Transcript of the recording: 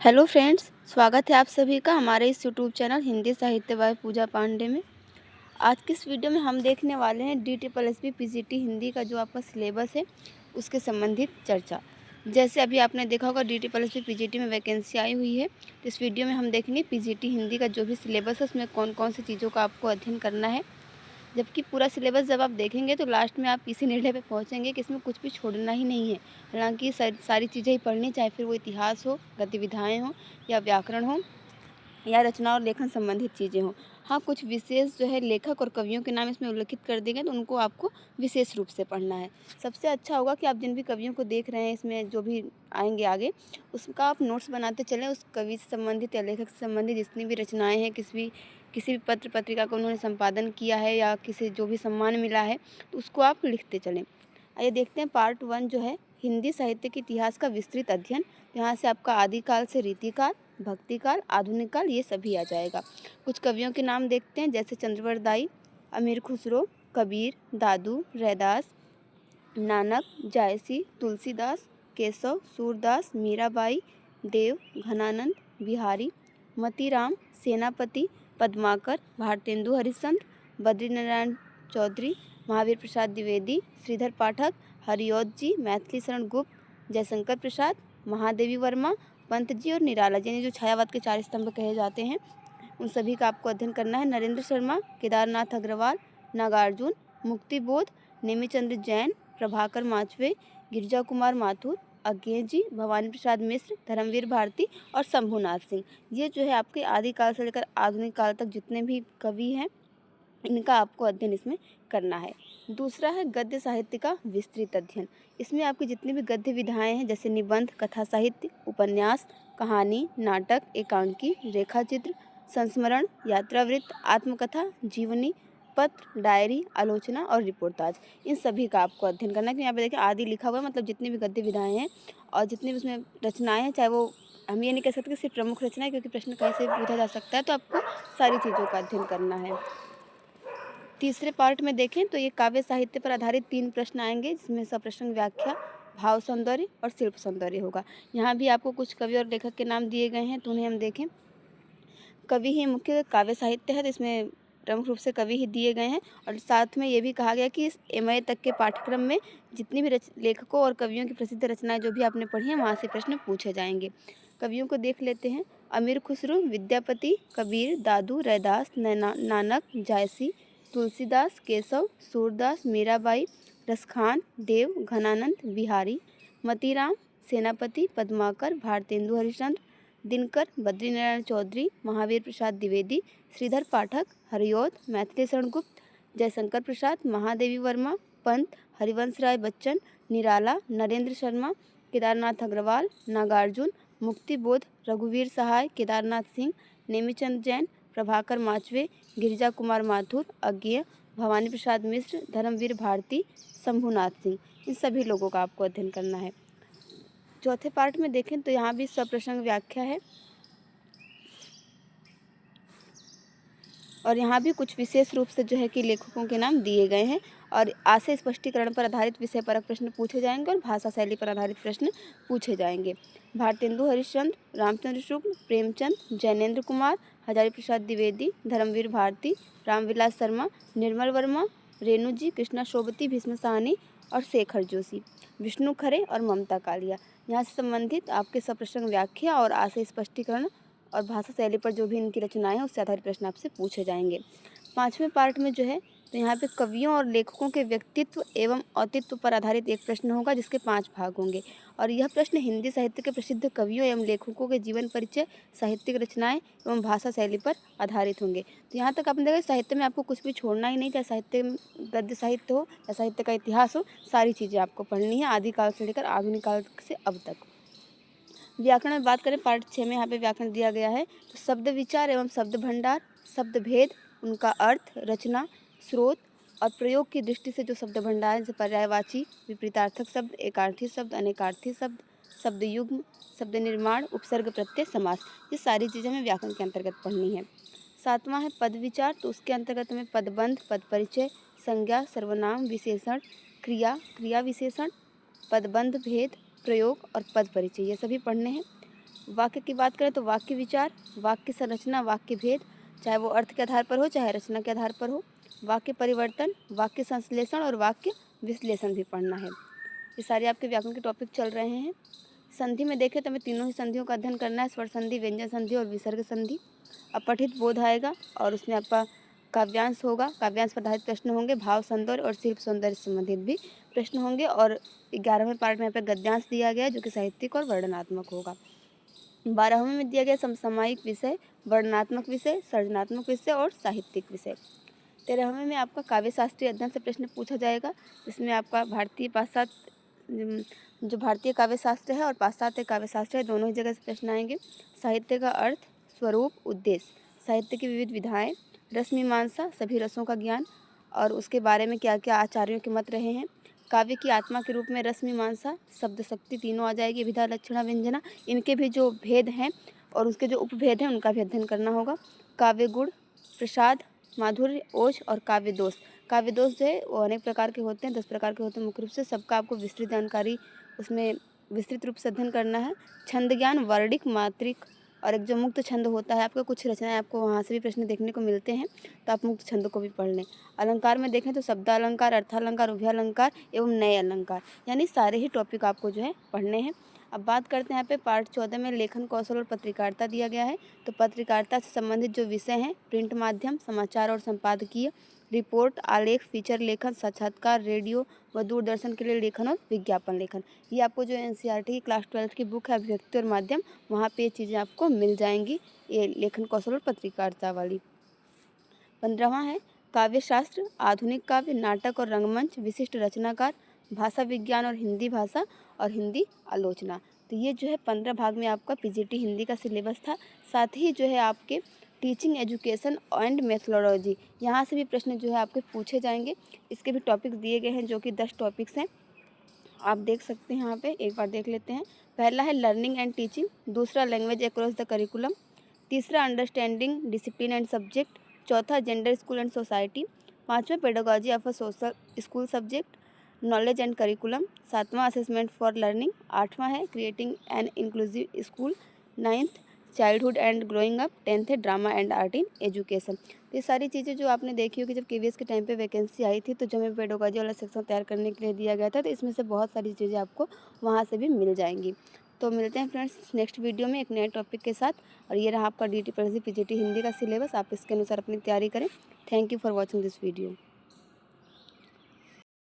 Hello friends, स्वागत है आप सभी का हमारे इस यूट्यूब चैनल हिंदी साहित्य बाय पूजा पांडे में। आज की इस वीडियो में हम देखने वाले हैं DSSB PGT हिंदी का जो आपका सिलेबस है उसके संबंधित चर्चा। जैसे अभी आपने देखा होगा DSSB PGT में वैकेंसी आई हुई है, तो इस वीडियो में हम देखेंगे PGT हिंदी का जो भी सिलेबस है उसमें कौन कौन सी चीज़ों का आपको अध्ययन करना है। जबकि पूरा सिलेबस जब आप देखेंगे तो लास्ट में आप इसी निर्णय पे पहुंचेंगे कि इसमें कुछ भी छोड़ना ही नहीं है। हालांकि सारी चीज़ें ही पढ़नी, चाहे फिर वो इतिहास हो, गतिविधाएं हो, या व्याकरण हो, या रचना और लेखन संबंधित चीज़ें हों। हाँ, कुछ विशेष जो है लेखक और कवियों के नाम इसमें उल्लेखित कर दिए गए, तो उनको आपको विशेष रूप से पढ़ना है। सबसे अच्छा होगा कि आप जिन भी कवियों को देख रहे हैं इसमें जो भी आएंगे आगे, उसका आप नोट्स बनाते चलें। उस कवि से संबंधित या लेखक से संबंधित जितनी भी रचनाएँ हैं, किसी भी पत्र पत्रिका का उन्होंने संपादन किया है या किसी जो भी सम्मान मिला है, तो उसको आप लिखते चलें। आइए देखते हैं पार्ट 1 जो है हिंदी साहित्य के इतिहास का विस्तृत अध्ययन। यहाँ से आपका आदिकाल से रीतिकाल, भक्तिकाल, आधुनिक काल, ये सभी आ जाएगा। कुछ कवियों के नाम देखते हैं, जैसे चंद्रवरदाई, अमीर खुसरो, कबीर, दादू, रैदास, नानक, जायसी, तुलसीदास, केशव, सूरदास, मीराबाई, देव, घनानंद, बिहारी, मतीराम, सेनापति, पद्माकर, भारतेंदु हरिश्चंद्र, बद्रीनारायण चौधरी, महावीर प्रसाद द्विवेदी, श्रीधर पाठक, हरिऔध जी, मैथिली शरण गुप्त, जयशंकर प्रसाद, महादेवी वर्मा, पंत जी और निराला जी, यानी जो छायावाद के 4 स्तंभ कहे जाते हैं, उन सभी का आपको अध्ययन करना है। नरेंद्र शर्मा, केदारनाथ अग्रवाल, नागार्जुन, मुक्तिबोध, नेमीचंद्र जैन, प्रभाकर माचवे, गिरिजा कुमार माथुर, अज्ञे जी, भवानी प्रसाद मिश्र, धर्मवीर भारती और शंभुनाथ सिंह। ये जो है आपके आदिकाल से लेकर आधुनिक काल तक जितने भी कवि हैं, इनका आपको अध्ययन इसमें करना है। दूसरा है गद्य साहित्य का विस्तृत अध्ययन। इसमें आपकी जितनी भी गद्य विधाएं हैं, जैसे निबंध, कथा साहित्य, उपन्यास, कहानी, नाटक, एकांकी, रेखाचित्र, संस्मरण, यात्रावृत्त, आत्मकथा, जीवनी, पत्र, डायरी, आलोचना और रिपोर्टाज, इन सभी का आपको अध्ययन करना है। कि यहाँ पे देखिए आदि लिखा हुआ है, मतलब जितनी भी गद्य विधाएं हैं और जितनी भी उसमें रचनाएं हैं, चाहे वो हम ये नहीं कह सकते कि सिर्फ प्रमुख रचना है, क्योंकि प्रश्न कहीं से भी पूछा जा सकता है, तो आपको सारी चीज़ों का अध्ययन करना है। तीसरे पार्ट में देखें तो ये काव्य साहित्य पर आधारित 3 प्रश्न आएंगे, जिसमें सप्रश्न व्याख्या, भाव सौंदर्य और शिल्प सौंदर्य होगा। यहाँ भी आपको कुछ कवि और लेखक के नाम दिए गए हैं, तो उन्हें हम देखें। कवि ही मुख्य काव्य साहित्य है, तो इसमें प्रमुख रूप से कवि ही दिए गए हैं। और साथ में ये भी कहा गया कि इस MA तक के पाठ्यक्रम में जितनी भी लेखकों और कवियों की प्रसिद्ध रचनाएं जो भी आपने पढ़ी हैं, वहाँ से प्रश्न पूछे जाएंगे। कवियों को देख लेते हैं। अमीर खुसरो, विद्यापति, कबीर, दादू, रैदास, नानक, जायसी, तुलसीदास, केशव, सूरदास, मीराबाई, रसखान, देव, घनानंद, बिहारी, मतीराम, सेनापति, पद्माकर, भारतेंदु हरिश्चंद्र, दिनकर, बद्रीनारायण चौधरी, महावीर प्रसाद द्विवेदी, श्रीधर पाठक, हरिऔध, मैथिली शरण गुप्त, जयशंकर प्रसाद, महादेवी वर्मा, पंत, हरिवंश राय बच्चन, निराला, नरेंद्र शर्मा, केदारनाथ अग्रवाल, नागार्जुन, मुक्तिबोध, रघुवीर सहाय, केदारनाथ सिंह, नेमीचंद जैन, प्रभाकर माचवे, गिरिजा कुमार माथुर, अज्ञेय, भवानी प्रसाद मिश्र, धर्मवीर भारती, शंभुनाथ सिंह, इन सभी लोगों का आपको अध्ययन करना है। चौथे पार्ट में देखें तो यहाँ भी सप्रसंग व्याख्या है, और यहाँ भी कुछ विशेष रूप से जो है कि लेखकों के नाम दिए गए हैं। और आशय स्पष्टीकरण पर आधारित विषय परक प्रश्न पूछे जाएंगे और भाषा शैली पर आधारित प्रश्न पूछे जाएंगे। भारतेंदु हरिश्चंद्र, रामचंद्र शुक्ल, प्रेमचंद, जैनेन्द्र कुमार, हजारी प्रसाद द्विवेदी, धर्मवीर भारती, रामविलास शर्मा, निर्मल वर्मा, रेणु जी, कृष्णा शोभती, भीष्म साहनी और शेखर जोशी, विष्णु खरे और ममता कालिया। यहाँ से संबंधित आपके सप्रसंग व्याख्या और आशय स्पष्टीकरण और भाषा शैली पर जो भी इनकी रचनाएं हैं उससे आधारित प्रश्न आपसे पूछे जाएंगे। 5वें पार्ट में जो है तो यहाँ पे कवियों और लेखकों के व्यक्तित्व एवं औतित्व पर आधारित एक प्रश्न होगा, जिसके 5 भाग होंगे। और यह प्रश्न हिंदी साहित्य के प्रसिद्ध कवियों एवं लेखकों के जीवन परिचय, साहित्यिक रचनाएं एवं भाषा शैली पर आधारित होंगे। तो यहाँ तक आपने देखा साहित्य में आपको कुछ भी छोड़ना ही नहीं, चाहे साहित्य गद्य साहित्य हो या साहित्य का इतिहास हो, सारी चीज़ें आपको पढ़नी है आदिकाल से लेकर आधुनिक काल से अब तक। व्याकरण में बात करें पार्ट 6 में, यहाँ पे व्याकरण दिया गया है। तो शब्द विचार एवं शब्द भंडार, शब्द भेद, उनका अर्थ, रचना, स्रोत और प्रयोग की दृष्टि से जो शब्द भंडार है, जैसे पर्यायवाची, विपरीतार्थक शब्द, एकार्थी शब्द, अनेकार्थी शब्द, शब्द युग्म, शब्द निर्माण, उपसर्ग प्रत्यय, समास, ये सारी चीज़ें हमें व्याकरण के अंतर्गत पढ़नी है। 7वां है पद विचार, तो उसके अंतर्गत हमें पदबंध, पद परिचय, संज्ञा, सर्वनाम, विशेषण, क्रिया, क्रिया विशेषण, पदबंध, भेद, प्रयोग और पद परिचय, ये सभी पढ़ने हैं। वाक्य की बात करें तो वाक्य विचार, वाक्य संरचना, वाक्य भेद, चाहे वो अर्थ के आधार पर हो चाहे रचना के आधार पर हो, वाक्य परिवर्तन, वाक्य संश्लेषण और वाक्य विश्लेषण भी पढ़ना है। ये सारे आपके व्याकरण के टॉपिक चल रहे हैं। संधि में देखें तो हमें तीनों ही संधियों का अध्ययन करना है, स्वर संधि, व्यंजन संधि और विसर्ग संधि। अपठित बोध आएगा और उसमें आपका काव्यांश होगा, काव्यांश पर आधारित प्रश्न होंगे, भाव सौंदर्य और शिल्प सौंदर्य से संबंधित भी प्रश्न होंगे। और 11वें पार्ट में यहाँ पे गद्यांश दिया गया है जो कि साहित्यिक और वर्णनात्मक होगा। 12वें में दिया गया समसामयिक विषय, वर्णनात्मक विषय, सृजनात्मक विषय और साहित्यिक विषय। 13वें में आपका काव्य शास्त्रीय अध्ययन से प्रश्न पूछा जाएगा, जिसमें आपका भारतीय पाश्चात्य जो भारतीय काव्य शास्त्र है और पाश्चात्य काव्य शास्त्र है दोनों ही जगह से प्रश्न आएंगे। साहित्य का अर्थ, स्वरूप, उद्देश्य, साहित्य की विविध विधाएं, रस मीमांसा, सभी रसों का ज्ञान और उसके बारे में क्या क्या आचार्यों के मत रहे हैं। काव्य की आत्मा के रूप में रस मीमांसा, शब्द शक्ति तीनों आ जाएगी, विधा, लक्षणा, व्यंजना, इनके भी जो भेद हैं और उसके जो उपभेद हैं उनका भी अध्ययन करना होगा। काव्य गुण, प्रसाद, माधुर्य, ओज और काव्य दोष। काव्य दोष जो है वो अनेक प्रकार के होते हैं, 10 प्रकार के होते हैं मुख्य रूप से। सबका आपको विस्तृत जानकारी उसमें विस्तृत रूप से अध्ययन करना है। छंद ज्ञान, वर्णिक, मात्रिक और एक जो मुक्त छंद होता है आपका, कुछ रचनाएं आपको वहाँ से भी प्रश्न देखने को मिलते हैं, तो आप मुक्त छंद को भी पढ़ लें। अलंकार में देखें तो शब्दालंकार, अर्थालंकार, उभयालंकार एवं नए अलंकार, यानी सारे ही टॉपिक आपको जो है पढ़ने हैं। अब बात करते हैं यहाँ पे पार्ट 14 में लेखन कौशल और पत्रकारिता दिया गया है। तो पत्रकारिता से संबंधित जो विषय हैं, प्रिंट माध्यम, समाचार और संपादकीय, रिपोर्ट, आलेख, फीचर लेखन, साक्षात्कार, रेडियो व दूरदर्शन के लिए लेखन और विज्ञापन लेखन। ये आपको जो एनसीईआरटी की क्लास 12 की बुक है अभिव्यक्ति और माध्यम, वहाँ पे ये चीज़ें आपको मिल जाएंगी, ये लेखन कौशल और पत्रकारिता वाली। 15वां है काव्य शास्त्र, आधुनिक काव्य, नाटक और रंगमंच, विशिष्ट रचनाकार, भाषा विज्ञान और हिंदी भाषा और हिंदी आलोचना। तो ये जो है 15 भाग में आपका पीजीटी हिंदी का सिलेबस था। साथ ही जो है आपके टीचिंग एजुकेशन एंड मेथोडोलॉजी, यहाँ से भी प्रश्न जो है आपके पूछे जाएंगे। इसके भी टॉपिक्स दिए गए हैं जो कि 10 टॉपिक्स हैं, आप देख सकते हैं यहाँ पे, एक बार देख लेते हैं। पहला है लर्निंग एंड टीचिंग, दूसरा लैंग्वेज अक्रॉस द करिकुलम, तीसरा अंडरस्टैंडिंग डिसिप्लिन एंड सब्जेक्ट, चौथा जेंडर स्कूल एंड सोसाइटी, पाँचवा pedagogy of a social school subject, knowledge and curriculum, सातवां असेसमेंट फॉर लर्निंग, आठवां है creating an inclusive school, ninth childhood and growing up, 10th है drama and art in education. तो ये सारी चीज़ें जो आपने देखी होगी, जब केवीएस के टाइम पे वैकेंसी आई थी तो जो हमें पेडागॉजी वाला सेक्शन तैयार करने के लिए दिया गया था, तो इसमें से बहुत सारी चीज़ें आपको वहाँ से भी मिल जाएंगी। तो मिलते हैं फ्रेंड्स नेक्स्ट वीडियो में एक नए टॉपिक के साथ। और ये रहा आपका DTPSC PGT हिंदी का सिलेबस, आप इसके अनुसार अपनी तैयारी करें। Thank you for watching this video.